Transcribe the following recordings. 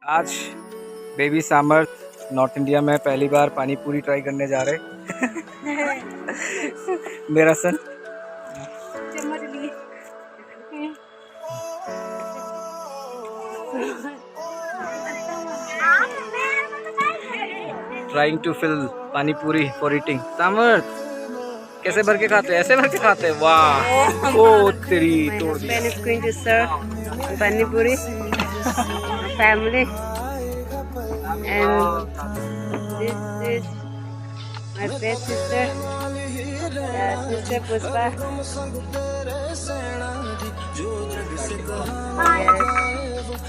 आज बेबी सामर्थ north India में पहली बार पानी पूरी ट्राई करने जा रहे मेरा सन ट्राइंग टू फिल पानी पूरी फॉर ईटिंग। सामर्थ कैसे भर के खाते हैं? ऐसे भर के खाते हैं? वाह, ओ तेरी तोड़ दी। Ben is going to serve pani puri family, and this is my best sister, sister Pushpa.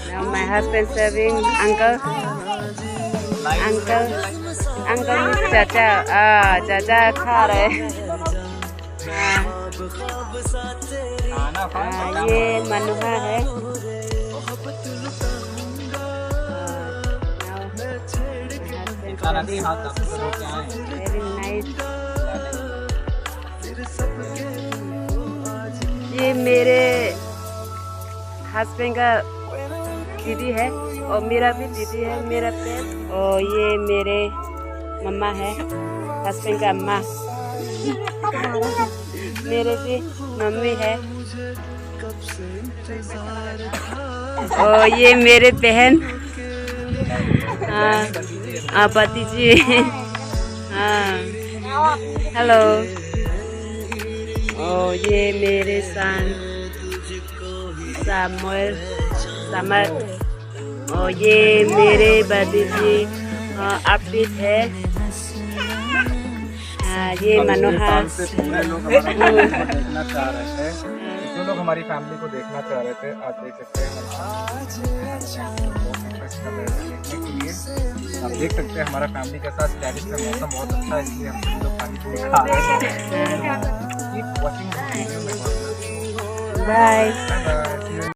Now my husband serving uncle means चाचा। चाचा खा रहे। ये मनुहा है। Very nice. ये मेरे हस्बैंड का दीदी है और मेरा भी दीदी है, मेरा फ्रेंड। और ये मेरे मम्मा है, हस्बैंड का अम्मा। मेरे भी मम्मी है। और ये मेरे बहन पति जी। हाँ, हेलो। और ये मेरे सन समर। और ये मेरे भतीजी अर्पित है। ये मनोहर। जो लोग हमारी फैमिली को देखना चाह रहे थे, आज देख सकते हैं। आप देख सकते हैं हमारा फैमिली के साथ टेरिस में मौसम बहुत अच्छा है, इसलिए हम सभी लोग पानी पूरी खा रहे हैं। बाय।